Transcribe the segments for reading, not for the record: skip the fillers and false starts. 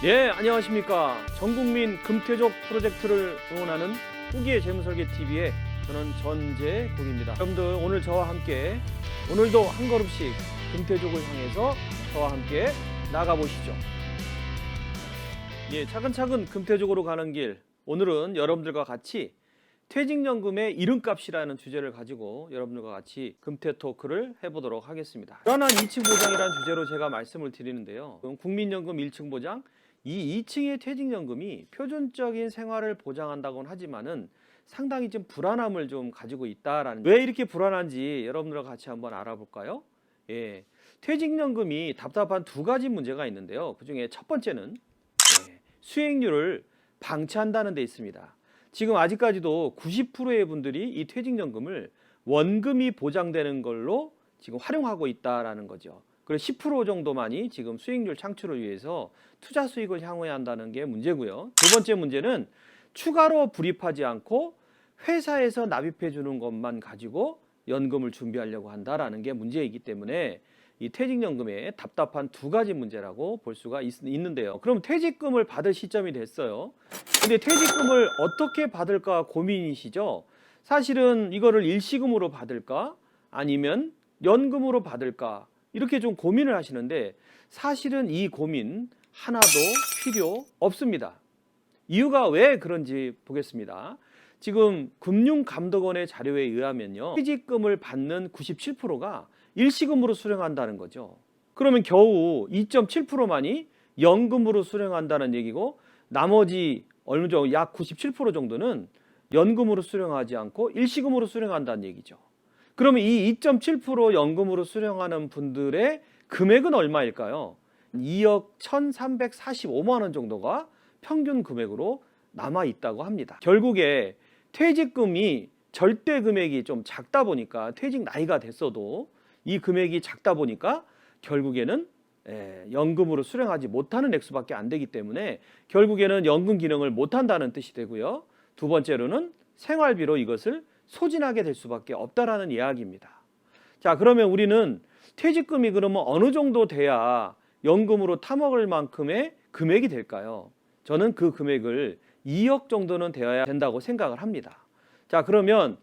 네, 안녕하십니까. 전국민 금태족 프로젝트를 응원하는 후기의 재무설계TV의 저는 전재국입니다. 여러분들 오늘 저와 함께 오늘도 한 걸음씩 금태족을 향해서 저와 함께 나가보시죠. 예, 차근차근 금태족으로 가는 길, 오늘은 여러분들과 같이 퇴직연금의 이름값이라는 주제를 가지고 여러분들과 같이 금태 토크를 해보도록 하겠습니다. 불안한 2층 보장이라는 주제로 제가 말씀을 드리는데요. 국민연금 1층 보장, 이 2층의 퇴직연금이 표준적인 생활을 보장한다고는 하지만은 상당히 좀 불안함을 좀 가지고 있다라는, 왜 이렇게 불안한지 여러분들과 같이 한번 알아볼까요? 예, 퇴직연금이 답답한 두 가지 문제가 있는데요. 그 중에 첫 번째는 수익률을 방치한다는 데 있습니다. 지금 아직까지도 90%의 분들이 이 퇴직연금을 원금이 보장되는 걸로 지금 활용하고 있다라는 거죠. 그래서 10% 정도만이 지금 수익률 창출을 위해서 투자 수익을 향해야 한다는 게 문제고요. 두 번째 문제는 추가로 불입하지 않고 회사에서 납입해 주는 것만 가지고 연금을 준비하려고 한다라는 게 문제이기 때문에 이 퇴직연금의 답답한 두 가지 문제라고 볼 수가 있는데요. 그럼 퇴직금을 받을 시점이 됐어요. 근데 퇴직금을 어떻게 받을까 고민이시죠? 사실은 이거를 일시금으로 받을까 아니면 연금으로 받을까 이렇게 좀 고민을 하시는데, 사실은 이 고민 하나도 필요 없습니다. 이유가 왜 그런지 보겠습니다. 지금 금융감독원의 자료에 의하면요, 퇴직금을 받는 97%가 일시금으로 수령한다는 거죠. 그러면 겨우 2.7%만이 연금으로 수령한다는 얘기고, 나머지 어느 정도 약 97% 정도는 연금으로 수령하지 않고 일시금으로 수령한다는 얘기죠. 그러면 이 2.7% 연금으로 수령하는 분들의 금액은 얼마일까요? 2억 1,345만 원 정도가 평균 금액으로 남아 있다고 합니다. 결국에 퇴직금이 절대 금액이 좀 작다 보니까, 퇴직 나이가 됐어도 이 금액이 작다 보니까 결국에는 연금으로 수령하지 못하는 액수밖에 안 되기 때문에 결국에는 연금 기능을 못한다는 뜻이 되고요. 두 번째로는 생활비로 이것을 소진하게 될 수밖에 없다라는 이야기입니다. 자, 그러면 우리는 퇴직금이 그러면 어느 정도 돼야 연금으로 타먹을 만큼의 금액이 될까요? 저는 그 금액을 2억 정도는 되어야 된다고 생각을 합니다. 자, 그러면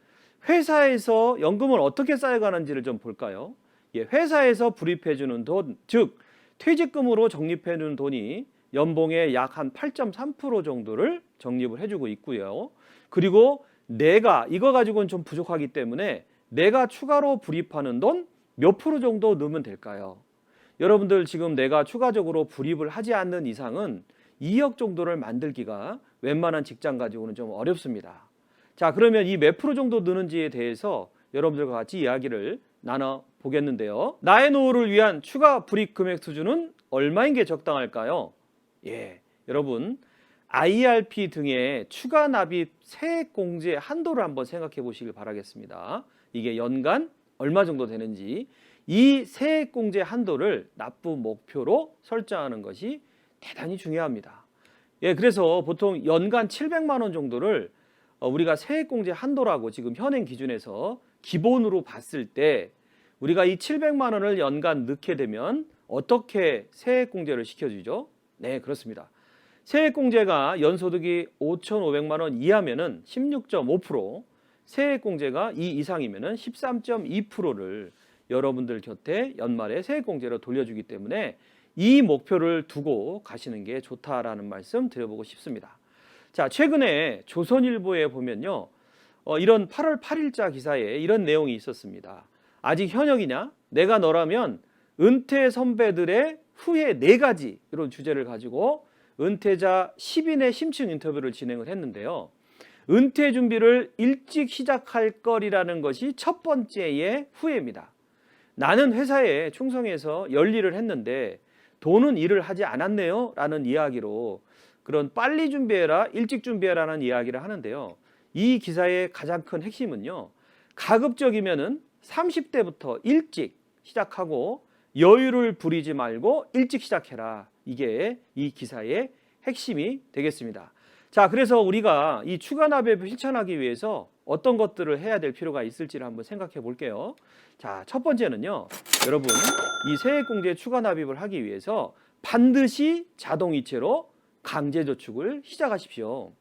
회사에서 연금을 어떻게 쌓여가는지를 좀 볼까요? 예, 회사에서 불입해주는 돈, 즉 퇴직금으로 적립해주는 돈이 연봉의 약 한 8.3% 정도를 적립을 해주고 있고요. 그리고 내가 이거 가지고는 좀 부족하기 때문에 내가 추가로 불입하는 돈 몇 프로 정도 넣으면 될까요? 여러분들 지금 내가 추가적으로 불입을 하지 않는 이상은 2억 정도를 만들기가 웬만한 직장 가지고는 좀 어렵습니다. 자, 그러면 이 몇 프로 정도 넣는지에 대해서 여러분들과 같이 이야기를 나눠보겠는데요. 나의 노후를 위한 추가 불입 금액 수준은 얼마인 게 적당할까요? 예, 여러분 IRP 등의 추가 납입 세액공제 한도를 한번 생각해 보시길 바라겠습니다. 이게 연간 얼마 정도 되는지, 이 세액공제 한도를 납부 목표로 설정하는 것이 대단히 중요합니다. 예, 그래서 보통 연간 700만 원 정도를 우리가 세액공제 한도라고 지금 현행 기준에서 기본으로 봤을 때, 우리가 이 700만 원을 연간 넣게 되면 어떻게 세액공제를 시켜주죠? 네, 그렇습니다. 세액공제가 연소득이 5,500만 원 이하면은 16.5%, 세액공제가 이 이상이면은 13.2%를 여러분들 곁에 연말에 세액공제로 돌려주기 때문에 이 목표를 두고 가시는 게 좋다라는 말씀 드려보고 싶습니다. 자, 최근에 조선일보에 보면요, 이런 8월 8일자 기사에 이런 내용이 있었습니다. 아직 현역이냐? 내가 너라면 은퇴 선배들의 후회 4가지, 이런 주제를 가지고 은퇴자 10인의 심층 인터뷰를 진행을 했는데요. 은퇴 준비를 일찍 시작할 거리라는 것이 첫 번째의 후회입니다. 나는 회사에 충성해서 열일을 했는데 돈은 일을 하지 않았네요 라는 이야기로, 그런 빨리 준비해라, 일찍 준비해라는 이야기를 하는데요. 이 기사의 가장 큰 핵심은요, 가급적이면은 30대부터 일찍 시작하고 여유를 부리지 말고 일찍 시작해라. 이게 이 기사의 핵심이 되겠습니다. 자, 그래서 우리가 이 추가 납입을 실천하기 위해서 어떤 것들을 해야 될 필요가 있을지를 한번 생각해 볼게요. 자, 첫 번째는요. 여러분, 이 세액공제에 추가 납입을 하기 위해서 반드시 자동이체로 강제저축을 시작하십시오.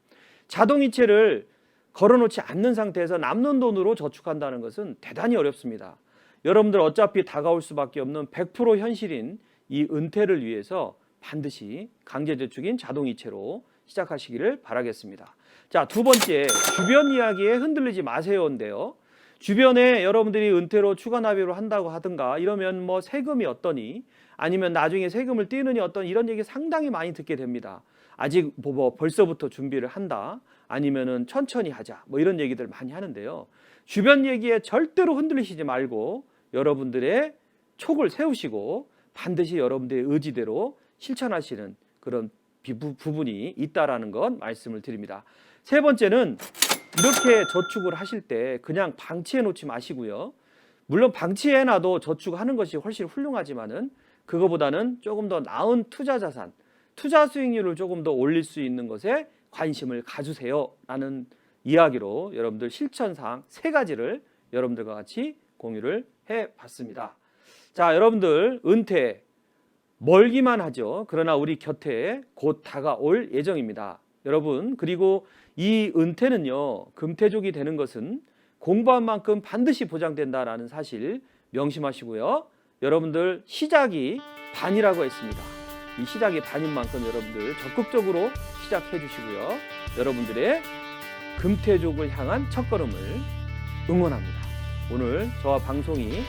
자동이체를 걸어놓지 않는 상태에서 남는 돈으로 저축한다는 것은 대단히 어렵습니다. 여러분들 어차피 다가올 수밖에 없는 100% 현실인 이 은퇴를 위해서 반드시 강제저축인 자동이체로 시작하시기를 바라겠습니다. 자, 두 번째, 주변 이야기에 흔들리지 마세요인데요. 주변에 여러분들이 은퇴로 추가 납입을 한다고 하든가 이러면 뭐 세금이 어떠니 아니면 나중에 세금을 떼느니 어떤 이런 얘기 상당히 많이 듣게 됩니다. 아직 뭐 벌써부터 준비를 한다 아니면은 천천히 하자 뭐 이런 얘기들 많이 하는데요. 주변 얘기에 절대로 흔들리시지 말고 여러분들의 촉을 세우시고 반드시 여러분들의 의지대로 실천하시는 그런 부분이 있다라는 것 말씀을 드립니다. 세 번째는 이렇게 저축을 하실 때 그냥 방치해 놓지 마시고요. 물론 방치해 놔도 저축하는 것이 훨씬 훌륭하지만은 그거보다는 조금 더 나은 투자 자산, 투자 수익률을 조금 더 올릴 수 있는 것에 관심을 가주세요라는 이야기로 여러분들 실천사항 3가지를 여러분들과 같이 공유를 해봤습니다. 자, 여러분들 은퇴 멀기만 하죠. 그러나 우리 곁에 곧 다가올 예정입니다. 여러분, 그리고 이 은퇴는요, 금태족이 되는 것은 공부한 만큼 반드시 보장된다라는 사실 명심하시고요. 여러분들 시작이 반이라고 했습니다. 이 시작이 반인 만큼 여러분들 적극적으로 시작해 주시고요. 여러분들의 금태족을 향한 첫걸음을 응원합니다. 오늘 저와 방송이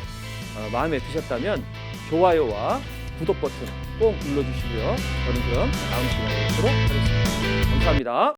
마음에 드셨다면 좋아요와 구독 버튼 꼭 눌러주시고요. 저는 그럼 다음 시간에 뵙도록 하겠습니다. 감사합니다.